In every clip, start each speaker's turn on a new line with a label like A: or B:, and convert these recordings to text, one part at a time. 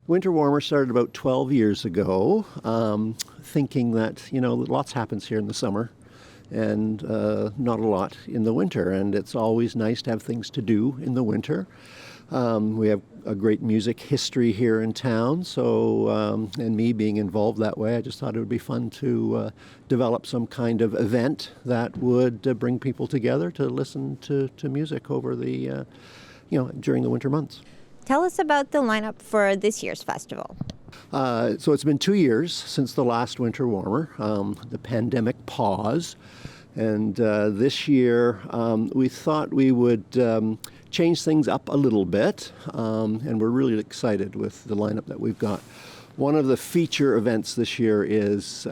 A: Winter Warmer started about 12 years ago, thinking that, lots happens here in the summer and not a lot in the winter. And it's always nice to have things to do in the winter. We have a great music history here in town, so and me being involved that way, I just thought it would be fun to develop some kind of event that would bring people together to listen to music over the, during the winter months.
B: Tell us about the lineup for this year's festival.
A: So it's been 2 years since the last Winter Warmer, the pandemic pause. And this year we thought we would change things up a little bit, and we're really excited with the lineup that we've got. One of the feature events this year is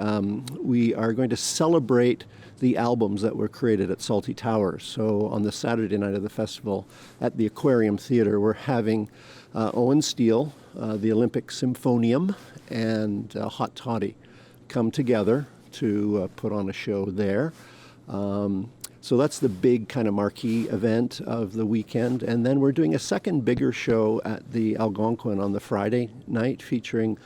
A: we are going to celebrate the albums that were created at Salty Towers. So on the Saturday night of the festival at the Aquarium Theatre, we're having Owen Steele, the Olympic Symphonium, and Hot Toddy come together to put on a show there. So that's the big kind of marquee event of the weekend. And then we're doing a second bigger show at the Algonquin on the Friday night featuring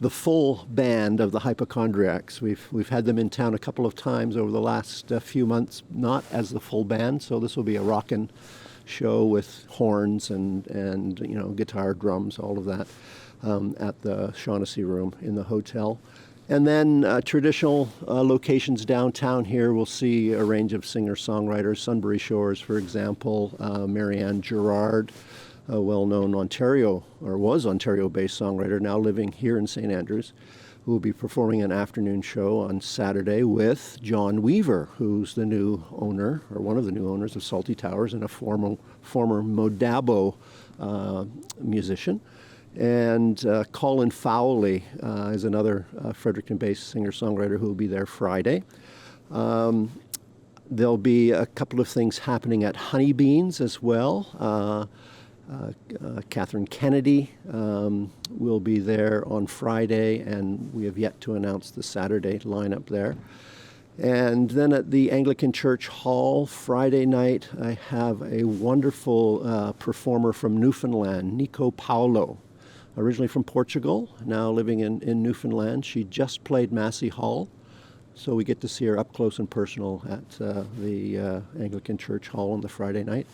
A: the full band of the Hypochondriacs. We've had them in town a couple of times over the last few months, not as the full band. So this will be a rockin' show with horns and guitar, drums, all of that at the Shaughnessy Room in the hotel. And then traditional locations downtown here, we'll see a range of singer-songwriters. Sunbury Shores, for example, Marianne Gerard, a well-known was Ontario-based songwriter, now living here in St. Andrews, who will be performing an afternoon show on Saturday with John Weaver, who's the new owner, or one of the new owners of Salty Towers, and a former Modabo musician. And Colin Fowley is another Fredericton-based singer-songwriter who will be there Friday. There'll be a couple of things happening at Honeybeans as well. Catherine Kennedy will be there on Friday, and we have yet to announce the Saturday lineup there. And then at the Anglican Church Hall Friday night, I have a wonderful performer from Newfoundland, Nico Paulo. Originally from Portugal, now living in Newfoundland. She just played Massey Hall, so we get to see her up close and personal at the Anglican Church Hall on the Friday night.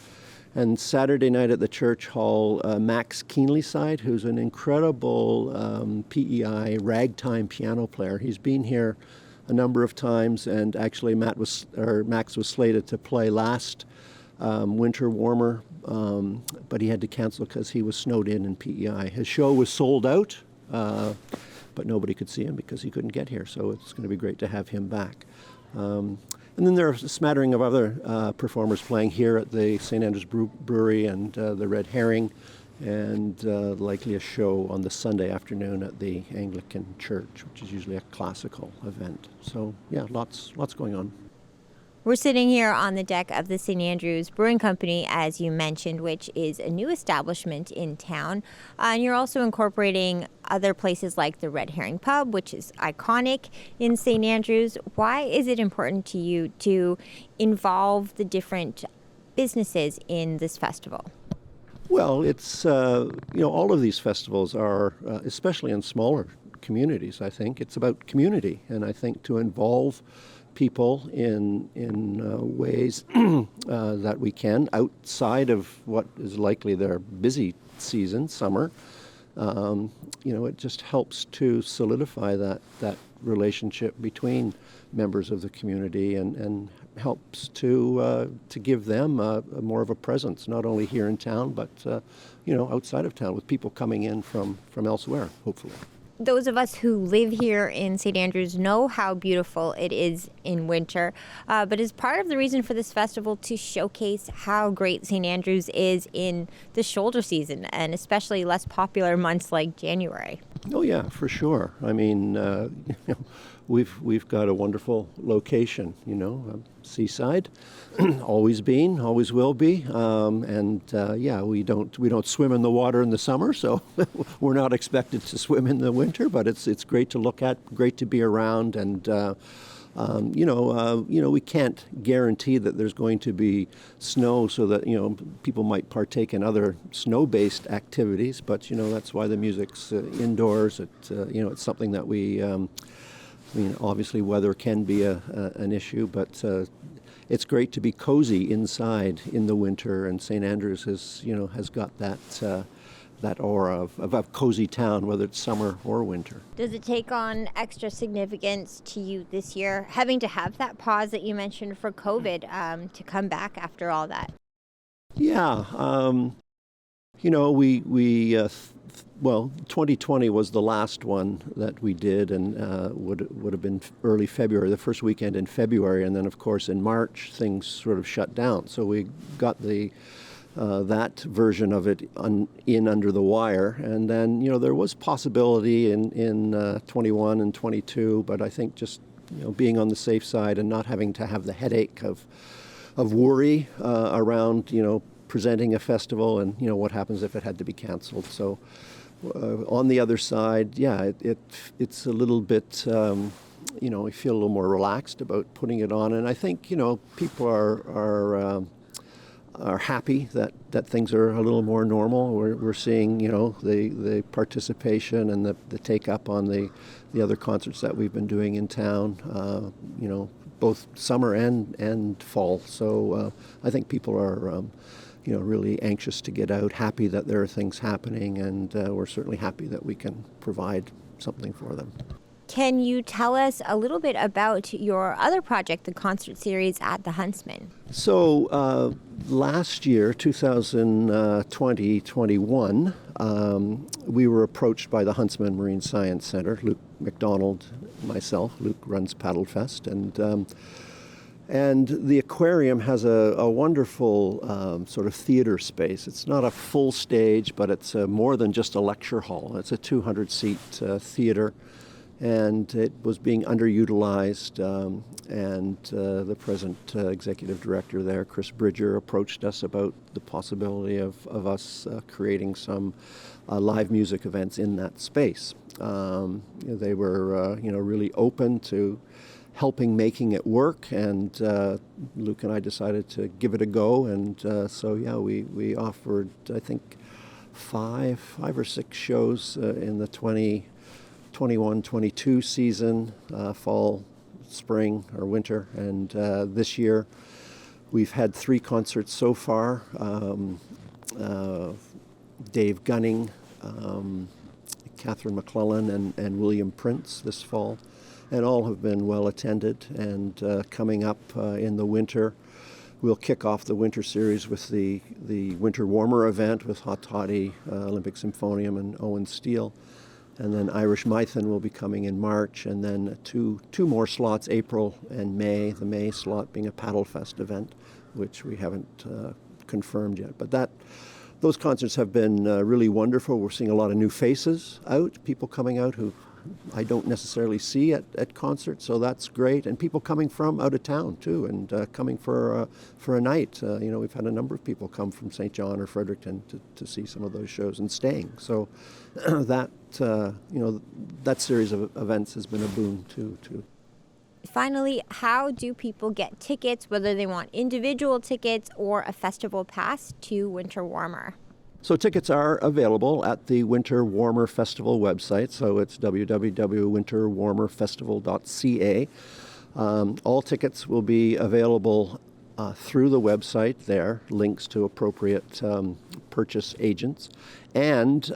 A: And Saturday night at the Church Hall, Max Keenlyside, who's an incredible PEI ragtime piano player. He's been here a number of times, and actually Max was slated to play last Winter Warmer, but he had to cancel because he was snowed in PEI. His show was sold out, but nobody could see him because he couldn't get here, so it's going to be great to have him back. And then there are a smattering of other performers playing here at the St. Andrews Brewery and the Red Herring, and likely a show on the Sunday afternoon at the Anglican Church, which is usually a classical event. So yeah, lots going on.
B: We're sitting here on the deck of the St. Andrews Brewing Company, as you mentioned, which is a new establishment in town. And you're also incorporating other places like the Red Herring Pub, which is iconic in St. Andrews. Why is it important to you to involve the different businesses in this festival?
A: Well, it's, all of these festivals are, especially in smaller communities, I think, it's about community. And I think to involve people in ways that we can outside of what is likely their busy season, summer. It just helps to solidify that relationship between members of the community and helps to give them more of a presence, not only here in town, but outside of town, with people coming in from elsewhere, hopefully.
B: Those of us who live here in St. Andrews know how beautiful it is in winter, but is part of the reason for this festival to showcase how great St. Andrews is in the shoulder season, and especially less popular months like January.
A: Oh yeah, for sure. I mean, we've got a wonderful location, seaside, always been, always will be, we don't swim in the water in the summer, so we're not expected to swim in the winter, but it's great to look at, great to be around, and We can't guarantee that there's going to be snow so that, people might partake in other snow-based activities, but, that's why the music's indoors. It's something that we, obviously weather can be an issue, but it's great to be cozy inside in the winter, and St. Andrews has got that aura of a cozy town, whether it's summer or winter.
B: Does it take on extra significance to you this year, having to have that pause that you mentioned for COVID to come back after all that?
A: Yeah, 2020 was the last one that we did, and would have been early February, the first weekend in February, and then of course in March things sort of shut down. So we got that version of it in under the wire, and then there was possibility in 21 and 22, but I think just being on the safe side and not having to have the headache of worry around presenting a festival and what happens if it had to be canceled. So on the other side, yeah, it's a little bit we feel a little more relaxed about putting it on, and I think people are happy that things are a little more normal. We're seeing the participation and the take up on the other concerts that we've been doing in town, both summer and fall. So I think people are really anxious to get out, happy that there are things happening, and we're certainly happy that we can provide something for them.
B: Can you tell us a little bit about your other project, the concert series at the Huntsman?
A: So last year, 2020-21, we were approached by the Huntsman Marine Science Center, Luke McDonald, myself. Luke runs Paddlefest, and the aquarium has a wonderful sort of theater space. It's not a full stage, but it's more than just a lecture hall. It's a 200-seat theater, and it was being underutilized, and the present executive director there, Chris Bridger, approached us about the possibility of us creating some live music events in that space. They were really open to making it work, and Luke and I decided to give it a go, and we offered, I think, five or six shows in the 21-22 season, fall, spring, or winter, and this year we've had 3 concerts so far. Dave Gunning, Catherine McClellan, and William Prince this fall, and all have been well attended. And coming up in the winter, we'll kick off the winter series with the Winter Warmer event with Hot Toddy, Olympic Symphonium, and Owen Steele. And then Irish Mython will be coming in March, and then two more slots, April and May, the May slot being a Paddlefest event, which we haven't confirmed yet. But those concerts have been really wonderful. We're seeing a lot of new faces out, people coming out who I don't necessarily see at concerts, so that's great. And people coming from out of town too, and coming for a night. We've had a number of people come from St. John or Fredericton to see some of those shows and staying. So that series of events has been a boon too.
B: Finally, how do people get tickets, whether they want individual tickets or a festival pass to Winter Warmer?
A: So tickets are available at the Winter Warmer Festival website, so it's www.winterwarmerfestival.ca. All tickets will be available through the website there, links to appropriate purchase agents. And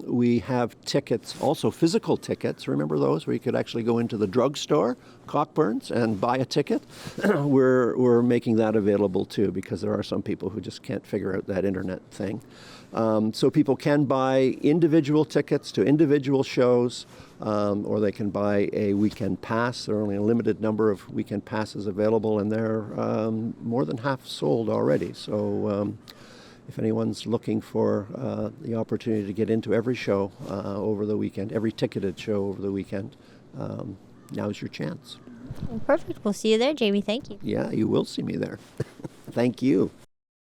A: we have tickets, also physical tickets, remember those, where you could actually go into the drugstore, Cockburn's, and buy a ticket? We're making that available too, because there are some people who just can't figure out that internet thing. So people can buy individual tickets to individual shows, or they can buy a weekend pass. There are only a limited number of weekend passes available, and they're more than half sold already. So if anyone's looking for the opportunity to get into every show over the weekend, every ticketed show over the weekend, now's your chance.
B: Perfect. We'll see you there, Jamie. Thank you.
A: Yeah, you will see me there. Thank you.